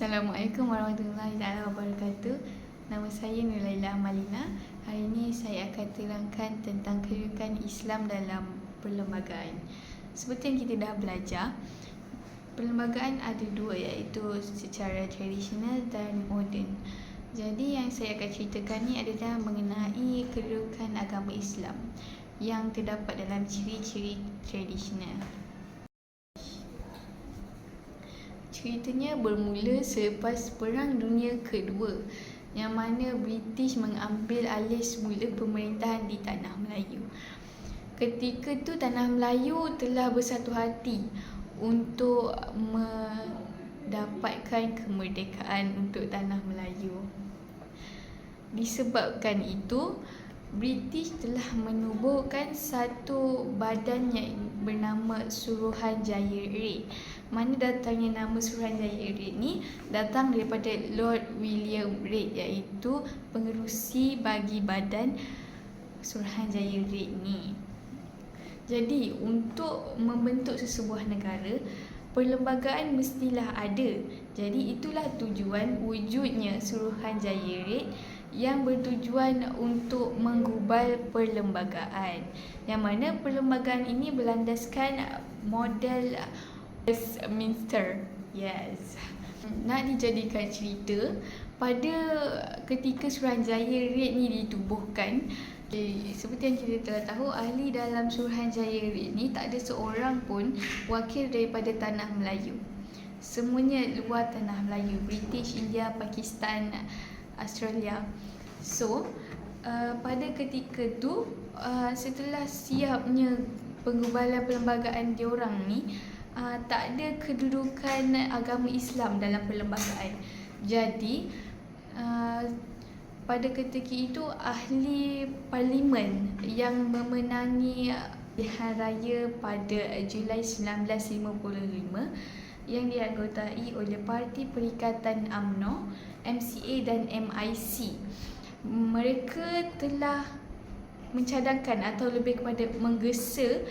Assalamualaikum warahmatullahi wabarakatuh. Nama saya Nurlaila Amalina. Hari ini saya akan terangkan tentang kedudukan Islam dalam perlembagaan. Seperti yang kita dah belajar, perlembagaan ada dua, iaitu secara tradisional dan moden. Jadi yang saya akan ceritakan ni adalah mengenai kedudukan agama Islam yang terdapat dalam ciri-ciri tradisional. Ceritanya bermula selepas Perang Dunia Kedua, yang mana British mengambil alih semula pemerintahan di Tanah Melayu. Ketika tu Tanah Melayu telah bersatu hati untuk mendapatkan kemerdekaan untuk Tanah Melayu. Disebabkan itu, British telah menubuhkan satu badan yang bernama Suruhanjaya Red. Mana datangnya nama Suruhanjaya Red ni datang daripada Lord William Red, iaitu pengerusi bagi badan Suruhanjaya Red ni. Jadi untuk membentuk sesebuah negara, perlembagaan mestilah ada. Jadi itulah tujuan wujudnya Suruhanjaya Red, yang bertujuan untuk menggubal perlembagaan, yang mana perlembagaan ini berlandaskan model Westminster. Yes. Nak dijadikan cerita, pada ketika Suruhanjaya Red ni ditubuhkan, seperti yang kita telah tahu, ahli dalam Suruhanjaya Red ni tak ada seorang pun wakil daripada Tanah Melayu. Semuanya luar Tanah Melayu, British, India, Pakistan, Australia. So, pada ketika tu, setelah siapnya penggubalan perlembagaan diorang ni, tak ada kedudukan agama Islam dalam perlembagaan. Jadi, pada ketika itu, ahli parlimen yang memenangi pilihan raya pada Julai 1955 yang dianggotai oleh Parti Perikatan UMNO, MCA dan MIC. Mereka telah mencadangkan atau lebih kepada menggesa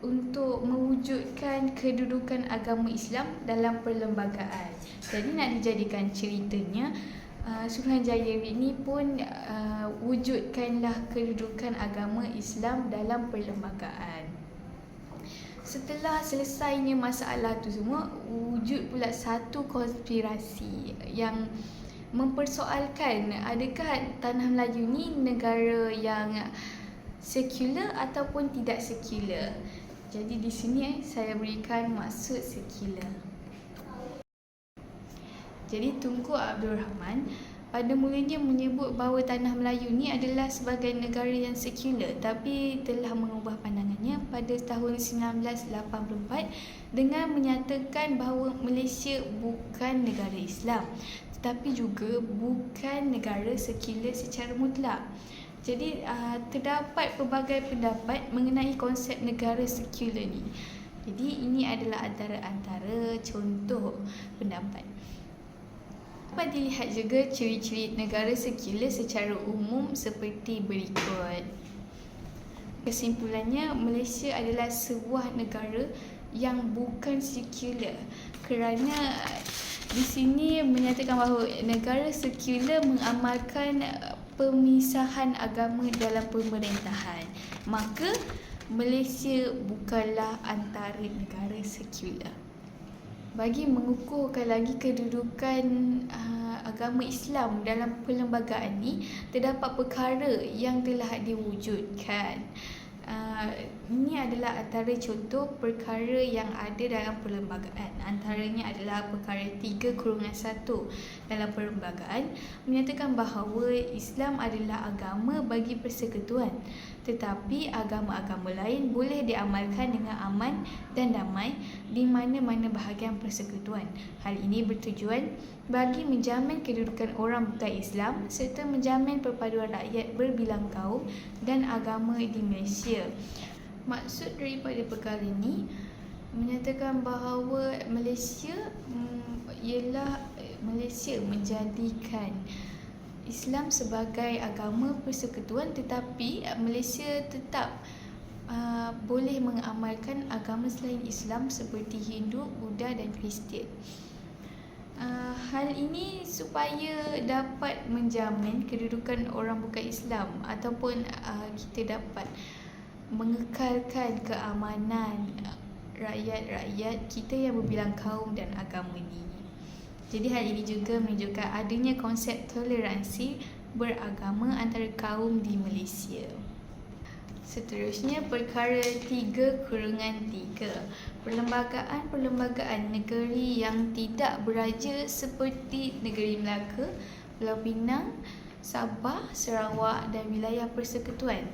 untuk mewujudkan kedudukan agama Islam dalam perlembagaan. Jadi nak dijadikan ceritanya, Suruhanjaya ini pun wujudkanlah kedudukan agama Islam dalam perlembagaan. Setelah selesainya masalah tu semua, wujud pula satu konspirasi yang mempersoalkan adakah Tanah Melayu ni negara yang sekular ataupun tidak sekular. Jadi di sini saya berikan maksud sekular. Jadi Tunku Abdul Rahman pada mulanya menyebut bahawa Tanah Melayu ni adalah sebagai negara yang sekular, tapi telah mengubah pandangannya pada tahun 1984 dengan menyatakan bahawa Malaysia bukan negara Islam, tetapi juga bukan negara sekular secara mutlak. Jadi terdapat pelbagai pendapat mengenai konsep negara sekular ni. Jadi ini adalah antara contoh pendapat. Dapat dilihat juga ciri-ciri negara sekular secara umum seperti berikut. Kesimpulannya, Malaysia adalah sebuah negara yang bukan sekular, kerana di sini menyatakan bahawa negara sekular mengamalkan pemisahan agama dalam pemerintahan. Maka Malaysia bukanlah antara negara sekular. Bagi mengukuhkan lagi kedudukan agama Islam dalam perlembagaan ni, terdapat perkara yang telah diwujudkan. Ini adalah antara contoh perkara yang ada dalam perlembagaan. Antaranya adalah perkara 3/1 dalam perlembagaan, menyatakan bahawa Islam adalah agama bagi persekutuan, tetapi agama-agama lain boleh diamalkan dengan aman dan damai di mana-mana bahagian persekutuan. Hal ini bertujuan bagi menjamin kedudukan orang bukan Islam serta menjamin perpaduan rakyat berbilang kaum dan agama di Malaysia. Maksud daripada perkara ini menyatakan bahawa Malaysia menjadikan Islam sebagai agama persekutuan, tetapi Malaysia tetap boleh mengamalkan agama selain Islam seperti Hindu, Buddha dan Kristian. Hal ini supaya dapat menjamin kedudukan orang bukan Islam ataupun kita dapat mengekalkan keamanan rakyat-rakyat kita yang berbilang kaum dan agama ini. Jadi hal ini juga menunjukkan adanya konsep toleransi beragama antara kaum di Malaysia. Seterusnya, perkara 3/3. Perlembagaan negeri yang tidak beraja seperti negeri Melaka, Pulau Pinang, Sabah, Sarawak dan wilayah persekutuan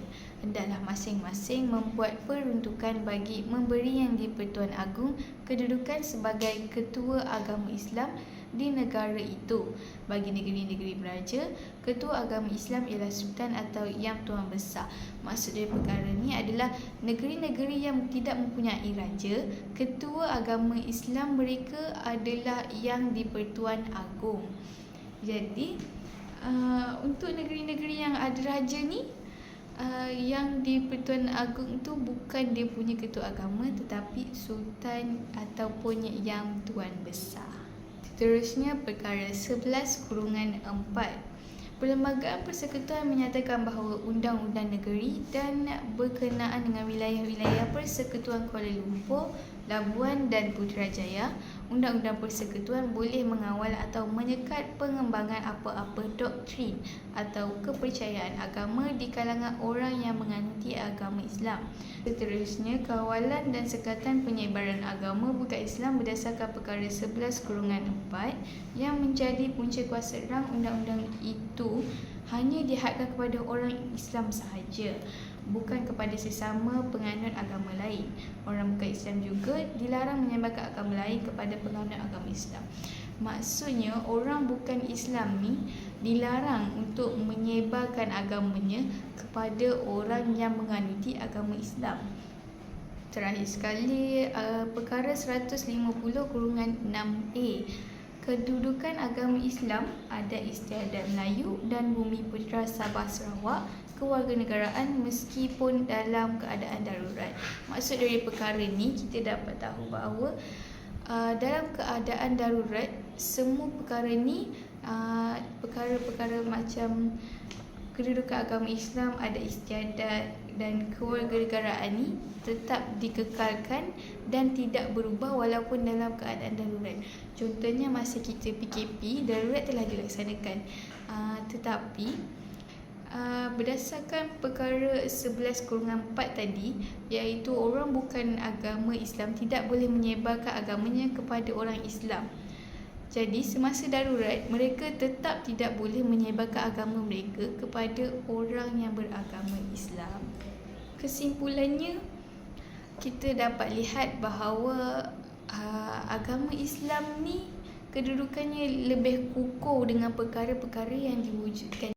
hendaklah masing-masing membuat peruntukan bagi memberi Yang di-Pertuan Agong kedudukan sebagai ketua agama Islam di negara itu. Bagi negeri-negeri beraja, ketua agama Islam ialah Sultan atau Yang Tuan Besar. Maksud dari perkara ini adalah negeri-negeri yang tidak mempunyai raja, ketua agama Islam mereka adalah Yang di-Pertuan Agong. Jadi untuk negeri-negeri yang ada raja ni, Yang di-Pertuan Agong itu bukan dia punya ketua agama, tetapi Sultan ataupun Yang Tuan Besar. Seterusnya, perkara 11/4. Perlembagaan Persekutuan menyatakan bahawa undang-undang negeri dan berkenaan dengan wilayah-wilayah Persekutuan Kuala Lumpur, Labuan dan Putrajaya, Undang-Undang Persekutuan boleh mengawal atau menyekat pengembangan apa-apa doktrin atau kepercayaan agama di kalangan orang yang menganuti agama Islam. Seterusnya, kawalan dan sekatan penyebaran agama bukan Islam berdasarkan perkara 11/4 yang menjadi punca kuasa rang undang-undang itu hanya dihadkan kepada orang Islam sahaja, bukan kepada sesama penganut agama lain. Orang bukan Islam juga dilarang menyembahkan agama lain kepada penganut agama Islam. Maksudnya, orang bukan Islam ni dilarang untuk menyebarkan agamanya kepada orang yang menganuti agama Islam. Terakhir sekali, perkara 150/6A. Kedudukan agama Islam, adat istiadat Melayu dan bumi putera Sabah Sarawak kewarganegaraan meskipun dalam keadaan darurat. Maksud dari perkara ni, kita dapat tahu bahawa dalam keadaan darurat, semua perkara ni, perkara-perkara macam kedudukan agama Islam, adat istiadat dan kewarganegaraan ni tetap dikekalkan dan tidak berubah walaupun dalam keadaan darurat. Contohnya masa kita PKP, darurat telah dilaksanakan. Tetapi berdasarkan perkara 11/4 tadi, iaitu orang bukan agama Islam tidak boleh menyebarkan agamanya kepada orang Islam. Jadi semasa darurat, mereka tetap tidak boleh menyebarkan agama mereka kepada orang yang beragama Islam. Kesimpulannya, kita dapat lihat bahawa agama Islam ni kedudukannya lebih kukuh dengan perkara-perkara yang diwujudkan